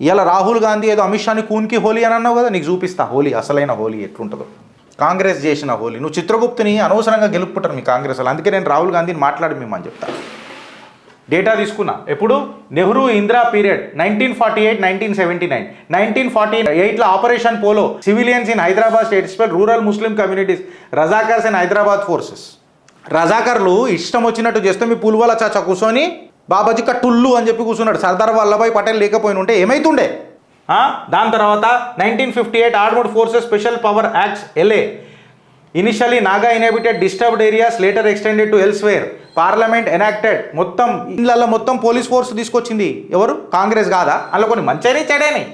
ఇలా రాహుల్ గాంధీ ఏదో అమిత్ షాని కూన్కి హోలీ అని అన్నావు కదా, నీకు చూపిస్తా హోలీ, అసలైన హోలీ ఎట్లుంటుందో. కాంగ్రెస్ చేసిన హోలీ. నువ్వు చిత్రగుప్తుని అనవసరంగా గెలుపుకుంటారు మీ కాంగ్రెస్ వాళ్ళు. అందుకే నేను రాహుల్ గాంధీని మాట్లాడి మేమని చెప్తా. డేటా తీసుకున్నా. ఎప్పుడు నెహ్రూ ఇందిరా పీరియడ్ 1948, 1979. 1948లో Operation Polo, civilians in Hyderabad state spell rural Muslim communities, Razakars and Hyderabad forces. రజాకర్లు ఇష్టం వచ్చినట్టు చేస్తే మీ పులివాల చాచా కూర్చొని బాబాజీ కట్టుల్లు అని చెప్పి కూర్చున్నాడు. సర్దార్ వల్లభాయ్ పటేల్ లేకపోయిన ఉంటే ఏమైతుండే. దాని తర్వాత 1958 armed forces special power acts ఎల్ఏ. Initially Naga inhabited disturbed areas, later extended to elsewhere. Parliament enacted. మొత్తం ఇళ్ళల్లో మొత్తం పోలీస్ ఫోర్స్ తీసుకొచ్చింది ఎవరు? కాంగ్రెస్ కాదా? అందులో కొన్ని మంచిగానే చెడైనాయి.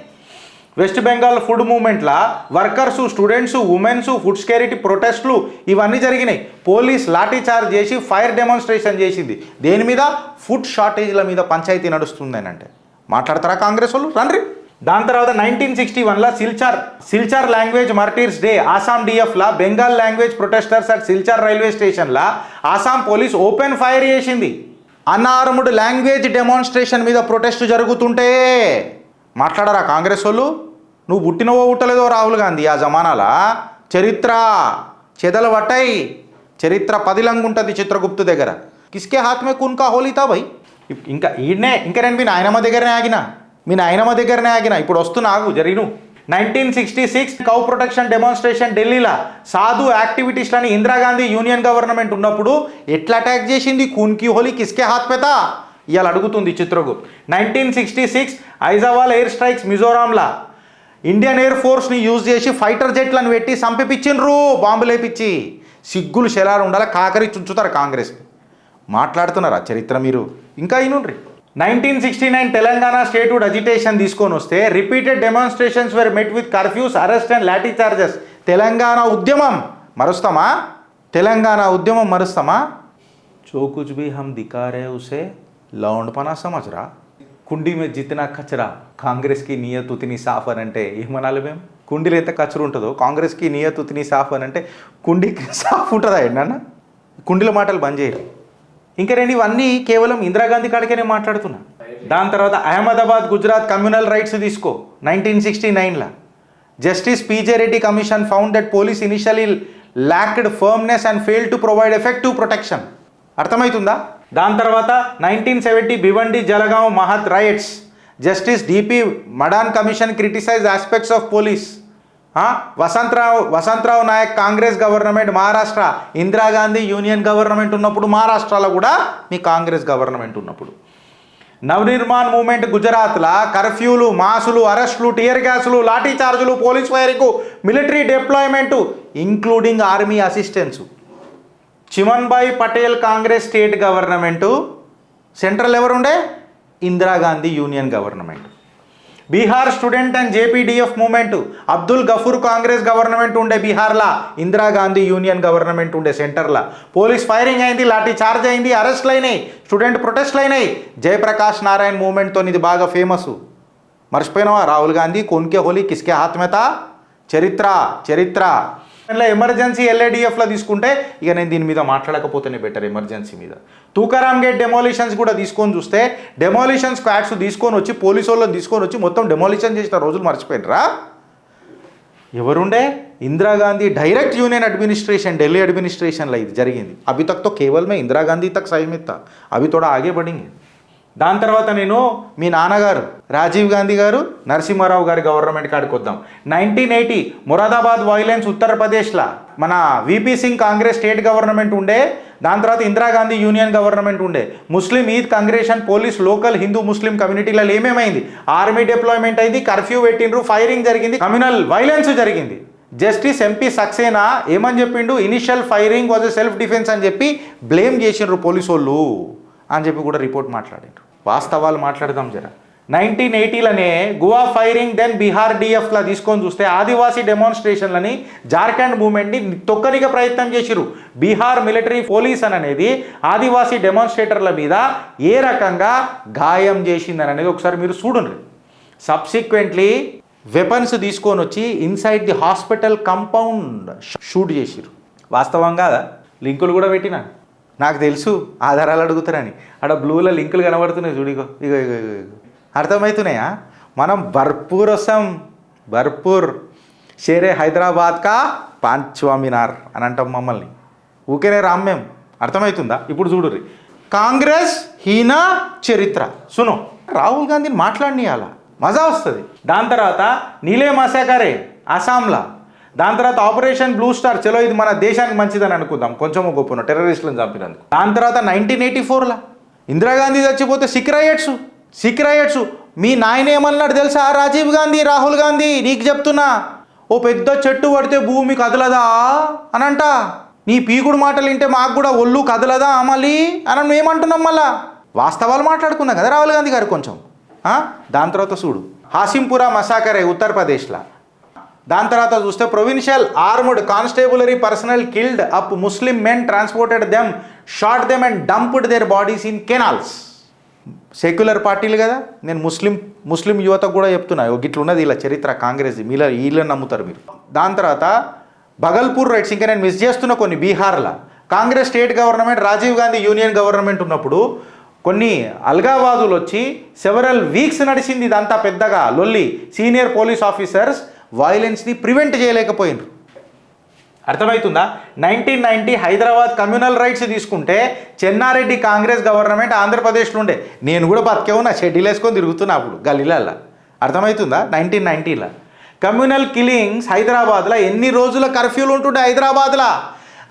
వెస్ట్ బెంగాల్ ఫుడ్ మూవ్మెంట్లా workers, students, women's, food scarcity ప్రొటెస్ట్లు ఇవన్నీ జరిగినాయి. పోలీస్ లాఠీ చార్జ్ చేసి ఫైర్ డెమాన్స్ట్రేషన్ చేసింది. దేని మీద? ఫుడ్ షార్టేజ్ల మీద పంచాయతీ నడుస్తుందని. అంటే మాట్లాడతారా కాంగ్రెస్ వాళ్ళు? రండి. దాని తర్వాత 1961లో Silchar language martyrs day. Assam డిఎఫ్లా Bengal language protesters at Silchar railway స్టేషన్లా ఆసాం పోలీస్ ఓపెన్ ఫైర్ చేసింది. అన్ఆర్మ్డ్ లాంగ్వేజ్ డెమాన్స్ట్రేషన్ మీద ప్రొటెస్ట్ జరుగుతుంటే మాట్లాడరా కాంగ్రెస్ వాళ్ళు? నువ్వు పుట్టినవో పుట్టలేదో రాహుల్ గాంధీ ఆ జమానాలా. చరిత్ర చెదలు పట్టాయి. చరిత్ర పదిలంగుంటుంది చిత్రగుప్తు దగ్గర. కిస్కే హాత్ మే కున్కా హోలీతా భయ్. ఇంకా నేను మీ నాయనమ్మ దగ్గరనే ఆగిన. ఇప్పుడు వస్తున్నా, ఆగు జరిగిను. 1966 కౌ ప్రొటెక్షన్ డెమాన్స్ట్రేషన్ ఢిల్లీలో. సాధు యాక్టివిటీస్లని ఇందిరాగాంధీ యూనియన్ గవర్నమెంట్ ఉన్నప్పుడు ఎట్లా అటాక్ చేసింది? కూన్కి హోలీ కిస్కే హాత్ పెతా ఇవాళ అడుగుతుంది చిత్రగుప్త్. 1966 ఐజవాల్ ఎయిర్ స్ట్రైక్స్ మిజోరాంలా. ఇండియన్ ఎయిర్ ఫోర్స్ని యూజ్ చేసి ఫైటర్ జెట్లను పెట్టి సంపిపించిండ్రు, బాంబులు వేపించి. సిగ్గులు శలాలు ఉండాలి, కాకరి చుంచుతారు కాంగ్రెస్. మాట్లాడుతున్నారా చరిత్ర మీరు? ఇంకా అయినుండ్రి. 1969 తెలంగాణ స్టేట్హుడ్ అజిటేషన్ తీసుకొని వస్తే repeated demonstrations were met with curfews, arrest and lathi charges. Telangana ఉద్యమం మరుస్తామా? जो कुछ भी हम दिखा रहे उसे लौंडपना समझ रहा. కుండీ మీద జితినా కచరా కాంగ్రెస్కి నియత్ ఉతిని సాఫ్ అని అంటే ఏమనాలి మేము? కుండీలు ఎంత కచరు ఉంటుందో కాంగ్రెస్కి నియత్ ఉతిని సాఫ్ అని అంటే కుండీకి సాఫ్ ఉంటుందా ఏంటన్నా? కుండీల మాటలు బంద్ చేయరు. ఇంకా రెండు ఇవన్నీ కేవలం ఇందిరాగాంధీ కాడికనే మాట్లాడుతున్నా. దాని తర్వాత అహ్మదాబాద్ గుజరాత్ కమ్యూనల్ రైట్స్ తీసుకో. 1969లో justice P J Reddy commission found that police initially lacked firmness and fail to provide effective protection. అర్థమవుతుందా? దాని తర్వాత 1970 Bhiwandi Jalgaon Mahad riots. Justice D P Madon commission criticise aspects of police. Vasantrao Naik Congress government Maharashtra. Indira Gandhi union government ఉన్నప్పుడు మహారాష్ట్రలో కూడా మీ కాంగ్రెస్ గవర్నమెంట్ ఉన్నప్పుడు. నవనిర్మాణ్ మూవ్మెంట్ గుజరాత్లో కర్ఫ్యూలు, మాసులు, అరెస్టులు, టియర్ గ్యాసులు, లాఠీ చార్జులు, police firing, military deployment including army assistance. Chimanbhai Patel Congress state government. Central ఎవరుండే? Indira Gandhi union government. Bihar student and J P D F movement. Abdul Ghafoor Congress government ఉండే బీహార్లా, ఇందిరాగాంధీ యూనియన్ గవర్నమెంట్ ఉండే సెంటర్లా. పోలీస్ ఫైరింగ్ అయింది, లాఠీ చార్జ్ అయింది, అరెస్ట్లు అయినాయి, స్టూడెంట్ ప్రొటెస్ట్లు అయినాయి. జయప్రకాష్ నారాయణ్ మూవ్మెంట్తో ఇది బాగా ఫేమస్. మర్చిపోయినావా? రాహుల్ గాంధీ కోన్కే హోలీ కిస్కే హాత్ మే తా. చరిత్ర. ఎమర్జెన్సీ ఎల్ఏడిఎఫ్లో తీసుకుంటే ఇక నేను దీని మీద మాట్లాడకపోతేనే బెటర్. ఎమర్జెన్సీ మీద తూకారాం గేట్ డెమాలిషన్స్ కూడా తీసుకొని చూస్తే డెమాలిషన్ స్క్వాడ్స్ తీసుకొని వచ్చి పోలీసు వాళ్ళని తీసుకొని వచ్చి మొత్తం డెమాలిషన్ చేసిన రోజులు మర్చిపోయినరా? ఎవరుండే? ఇందిరాగాంధీ డైరెక్ట్ యూనియన్ అడ్మినిस्ट्रेशन ఢిల్లీ అడ్మినిस्ट्रेशनలో ఇది జరిగింది. అభి తక్ తో కేవల్ మే ఇందిరాగాంధీ తక్ సహిమిత్తా, అభి తోడా ఆగే బడింగే. దాని తర్వాత నేను మీ నాన్నగారు రాజీవ్ గాంధీ గారు, నరసింహారావు గారి గవర్నమెంట్ కాడికి వద్దాం. 1980 మొరాదాబాద్ వైలెన్స్ ఉత్తరప్రదేశ్లో. మన VP Singh Congress state government ఉండే. దాని తర్వాత ఇందిరాగాంధీ యూనియన్ గవర్నమెంట్ ఉండే. ముస్లిం ఈద్ కాంగ్రెషన్ పోలీస్ లోకల్ హిందూ ముస్లిం కమ్యూనిటీలలో ఏమేమైంది? ఆర్మీ డిప్లాయ్మెంట్ అయింది, కర్ఫ్యూ పెట్టిండ్రు, ఫైరింగ్ జరిగింది, కమ్యూనల్ వైలెన్స్ జరిగింది. జస్టిస్ ఎంపీ సక్సేనా ఏమని చెప్పిండు? Initial firing was a self defence అని చెప్పి బ్లేమ్ చేసిండ్రు పోలీసు వాళ్ళు అని చెప్పి కూడా రిపోర్ట్ మాట్లాడిండ్రు. వాస్తవాలు మాట్లాడదాం జర. 1980లోనే గోవా ఫైరింగ్, దెన్ బీహార్ డిఎఫ్లా తీసుకొని చూస్తే ఆదివాసీ డెమాన్స్ట్రేషన్లని, జార్ఖండ్ మూవ్మెంట్ని తొక్కనిగా ప్రయత్నం చేసిరు. బీహార్ మిలిటరీ పోలీస్ అనేది ఆదివాసీ డెమాన్స్ట్రేటర్ల మీద ఏ రకంగా గాయం చేసిందని అనేది ఒకసారి మీరు చూడండి. సబ్సిక్వెంట్లీ వెపన్స్ తీసుకొని వచ్చి inside the hospital compound shoot చేసిరు. వాస్తవంగా లింకులు కూడా పెట్టినా, నాకు తెలుసు ఆధారాలు అడుగుతారని. అక్కడ బ్లూలో లింకులు కనబడుతున్నాయి చూడు, ఇగో అర్థమవుతున్నాయా? మనం భర్పూర్ వస్తాం, భర్పూర్ షేరే హైదరాబాద్ కా పాంచ్వా మినార్ అని అంటాం మమ్మల్ని. ఊకేనే రామ్ మేము, అర్థమవుతుందా? ఇప్పుడు చూడుర్రి, కాంగ్రెస్ హీన చరిత్ర సును రాహుల్ గాంధీని మాట్లాడినియాల మజా వస్తుంది. దాని తర్వాత నీలే మసాకరే అస్సాంలా, దాని తర్వాత ఆపరేషన్ బ్లూ స్టార్, చలో ఇది మన దేశానికి మంచిదని అనుకుందాం, కొంచెం గొప్పను టెర్రరిస్టులను చంపినందుకు. దాని తర్వాత 1984లా ఇందిరాగాంధీ చచ్చిపోతే సిక్ రైట్స్ మీ నాయన ఏమన్నాడు తెలుసా? రాజీవ్ గాంధీ, రాహుల్ గాంధీ నీకు చెప్తున్నా, ఓ పెద్ద చెట్టు పడితే భూమి కదలదా అనంట. నీ పీకుడు మాటలు వింటే మాకు కూడా ఒళ్ళు కదలదా మళ్ళీ అని ఏమంటున్నాం? మళ్ళా వాస్తవాలు మాట్లాడుకుందాం కదా రాహుల్ గాంధీ గారు కొంచెం. దాని తర్వాత చూడు హాసింపురా మసాకరే ఉత్తరప్రదేశ్లో. దాని తర్వాత చూస్తే provincial armed constabulary personal killed up Muslim men transported them, shot them and dumped there bodies in canals. Secular పార్టీలు కదా, నేను ముస్లిం యువతకు కూడా చెప్తున్నా, గిట్లున్నది ఇలా చరిత్ర కాంగ్రెస్, వీళ్ళని నమ్ముతారు మీరు. దాని తర్వాత భగల్పూర్ రైట్స్, ఇంకా నేను మిస్ చేస్తున్న కొన్ని బీహార్లో Congress state government, Rajiv Gandhi union government ఉన్నప్పుడు కొన్ని అల్గావాదులు వచ్చి సెవరల్ వీక్స్ నడిచింది ఇదంతా పెద్దగా లొల్లి. సీనియర్ పోలీస్ ఆఫీసర్స్ వైలెన్స్ని ప్రివెంట్ చేయలేకపోయినారు. అర్థమవుతుందా? 1990 హైదరాబాద్ కమ్యూనల్ రైట్స్ తీసుకుంటే చెన్నారెడ్డి కాంగ్రెస్ గవర్నమెంట్ ఆంధ్రప్రదేశ్లో ఉండే, నేను కూడా బతికేవు నా షెడ్యూల్ వేసుకొని తిరుగుతున్నా అప్పుడు గల్లీలల్లా. అర్థమవుతుందా? 1990లో కమ్యూనల్ కిల్లింగ్స్ హైదరాబాద్లో ఎన్ని రోజుల కర్ఫ్యూలు ఉంటుండే హైదరాబాద్లో.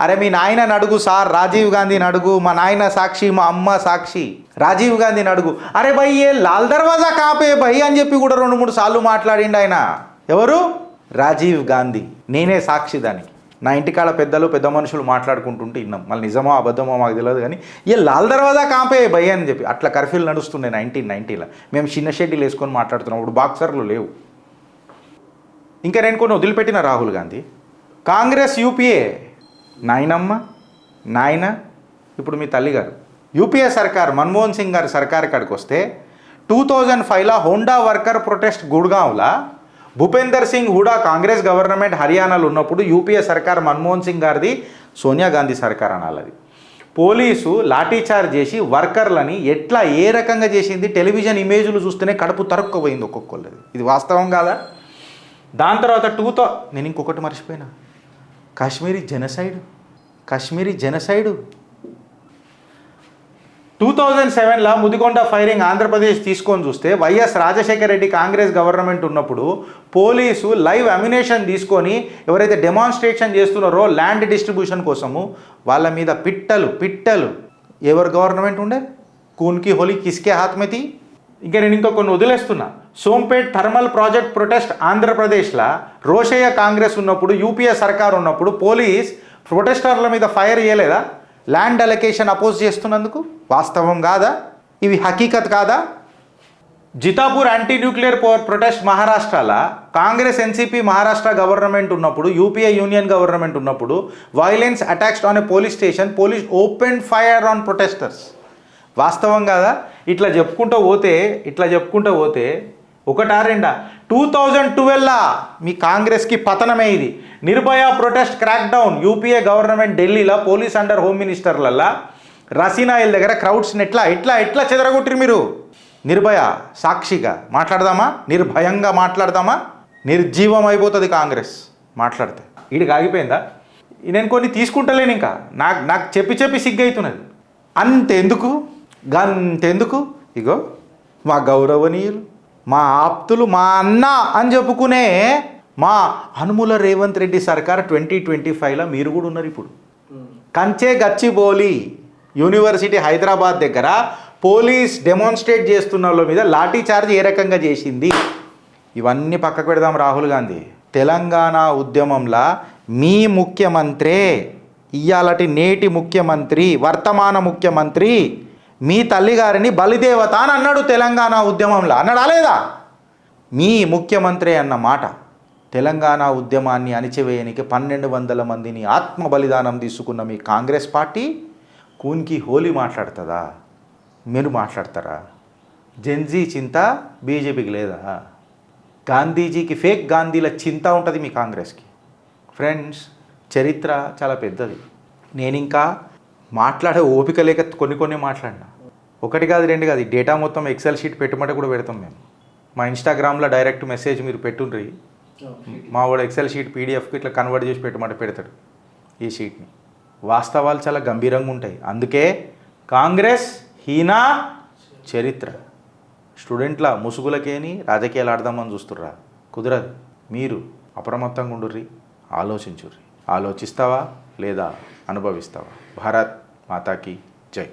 అరే మీ నాయనని అడుగు సార్, రాజీవ్ గాంధీని అడుగు, మా నాయన సాక్షి, మా అమ్మ సాక్షి, రాజీవ్ గాంధీని అడుగు. అరే భయ్ ఏ లాల్ దర్వాజా కాపే భయ్ అని చెప్పి కూడా 2-3 సార్లు మాట్లాడిండు ఆయన. ఎవరు? రాజీవ్ గాంధీ. నేనే సాక్షి దానికి. నా ఇంటికాడ పెద్ద మనుషులు మాట్లాడుకుంటుంటే విన్నాం, మళ్ళీ నిజమో అబద్ధమో మాకు తెలియదు కానీ ఏ లాల్ దర్వాజా కాపే భయ్ అని చెప్పి అట్లా కర్ఫ్యూలు నడుస్తుండే 1990లో. మేము చిన్న షెడ్యూల్ వేసుకొని మాట్లాడుతున్నాం, ఇప్పుడు బాక్సర్లు లేవు. ఇంకా నేను కొన్ని వదిలిపెట్టిన రాహుల్ గాంధీ. కాంగ్రెస్ యూపీఏ నాయన ఇప్పుడు మీ తల్లిగారు. యూపీఏ సర్కార్ మన్మోహన్ సింగ్ గారి సర్కార్ కాడికి వస్తే 2005లో హోండా వర్కర్ ప్రొటెస్ట్ గుడ్గాంవ్లా భూపేందర్ సింగ్ హూడా కాంగ్రెస్ గవర్నమెంట్ హర్యానాలో ఉన్నప్పుడు యూపీఏ సర్కార్ మన్మోహన్ సింగ్ గారిది సోనియా గాంధీ సర్కార్ అనాలది. పోలీసు లాఠీచార్జ్ చేసి వర్కర్లని ఎట్లా ఏ రకంగా చేసింది టెలివిజన్ ఇమేజ్లు చూస్తేనే కడుపు తరుక్కుపోయింది ఒక్కొక్కళ్ళది. ఇది వాస్తవం కాదా? దాని తర్వాత నేను ఇంకొకటి మర్చిపోయినా, కాశ్మీరీ జెనసైడు 2007లో ముదిగొండ ఫైరింగ్ ఆంధ్రప్రదేశ్ తీసుకొని చూస్తే వైఎస్ రాజశేఖర రెడ్డి కాంగ్రెస్ గవర్నమెంట్ ఉన్నప్పుడు పోలీసు లైవ్ అమ్యునేషన్ తీసుకొని ఎవరైతే డెమాన్స్ట్రేషన్ చేస్తున్నారో ల్యాండ్ డిస్ట్రిబ్యూషన్ కోసము వాళ్ళ మీద పిట్టలు ఎవరు గవర్నమెంట్ ఉండే కూన్కి హోలీ కిస్కే హాత్మతి. ఇంకా నేను ఇంకో కొన్ని వదిలేస్తున్నా. సోంపేట్ థర్మల్ ప్రాజెక్ట్ ప్రొటెస్ట్ ఆంధ్రప్రదేశ్లో రోషయ్య కాంగ్రెస్ ఉన్నప్పుడు యూపీఏ సర్కార్ ఉన్నప్పుడు పోలీస్ ప్రొటెస్టర్ల మీద ఫైర్ చేయలేదా ల్యాండ్ అలొకేషన్ అపోజ్ చేస్తున్నందుకు? వాస్తవం కాదా? ఇవి హకీకత్ కాదా? జితాపూర్ యాంటీ న్యూక్లియర్ పవర్ ప్రొటెస్ట్ మహారాష్ట్రలో కాంగ్రెస్ ఎన్సీపీ మహారాష్ట్ర గవర్నమెంట్ ఉన్నప్పుడు యూపీఏ యూనియన్ గవర్నమెంట్ ఉన్నప్పుడు violence attacks on a police station, police open fire on protesters. వాస్తవం కాదా? ఇట్లా చెప్పుకుంటూ పోతే ఒకటా రెండా 2012 మీ కాంగ్రెస్కి పతనమే ఇది. Nirbhaya protest crackdown UPA government ఢిల్లీలో పోలీస్ అండర్ హోమ్ మినిస్టర్లల్లా రసీనాయిల్ దగ్గర క్రౌడ్స్ని ఎట్లా చెదరగొట్టిరు మీరు? నిర్భయ సాక్షిగా మాట్లాడదామా? నిర్భయంగా మాట్లాడదామా? నిర్జీవం అయిపోతుంది కాంగ్రెస్ మాట్లాడితే. వీడికి ఆగిపోయిందా? నేను కొన్ని తీసుకుంటలేను, ఇంకా నాకు చెప్పి సిగ్గవుతున్నది. గంతెందుకు ఇగో మా గౌరవనీయులు, మా ఆప్తులు, మా అన్న అని చెప్పుకునే మా అనుముల రేవంత్ రెడ్డి సర్కార్ 2025లో మీరు కూడా ఉన్నారు. ఇప్పుడు కంచే గచ్చిబౌలి యూనివర్సిటీ హైదరాబాద్ దగ్గర పోలీస్ డెమాన్స్ట్రేట్ చేస్తున్న వాళ్ళ మీద లాఠీ చార్జ్ ఏ రకంగా చేసింది? ఇవన్నీ పక్కకు పెడదాం. రాహుల్ గాంధీ తెలంగాణ ఉద్యమంలో మీ ముఖ్యమంత్రే, ఇయ్యాలటి నేటి ముఖ్యమంత్రి, వర్తమాన ముఖ్యమంత్రి మీ తల్లిగారిని బలిదేవత అని అన్నాడు తెలంగాణ ఉద్యమంలో. అన్నాడా లేదా? మీ ముఖ్యమంత్రి అన్న మాట తెలంగాణ ఉద్యమాన్ని అణిచివేయనికి 1200 మందిని ఆత్మ బలిదానం తీసుకున్న మీ కాంగ్రెస్ పార్టీ కూన్కి హోలీ మాట్లాడుతుందా? మీరు మాట్లాడతారా? జెన్జీ చింత బీజేపీకి లేదా? గాంధీజీకి ఫేక్ గాంధీల చింత ఉంటుంది మీ కాంగ్రెస్కి. ఫ్రెండ్స్, చరిత్ర చాలా పెద్దది. నేను ఇంకా మాట్లాడే ఓపిక లేక కొన్ని మాట్లాడినా. 1 కాదు 2 కాదు, డేటా మొత్తం ఎక్సెల్ షీట్ పెట్టమంటే కూడా పెడతాం మేము. మా ఇన్స్టాగ్రామ్లో డైరెక్ట్ మెసేజ్ మీరు పెట్టుండ్రి, మా వాడు ఎక్సెల్ షీట్ పీడిఎఫ్కి ఇట్లా కన్వర్ట్ చేసి పెట్టమంటే పెడతాడు ఈ షీట్ని. వాస్తవాలు చాలా గంభీరంగా ఉంటాయి. అందుకే కాంగ్రెస్ హీనా చరిత్ర. స్టూడెంట్ల ముసుగులకేని రాజకీయాలు ఆడదామని చూస్తుర్రా, కుదరదు. మీరు అప్రమత్తంగా ఉండుర్రి, ఆలోచించుర్రి. ఆలోచిస్తావా లేదా అనుభవిస్తావా? భారత్ మాతాకి జై.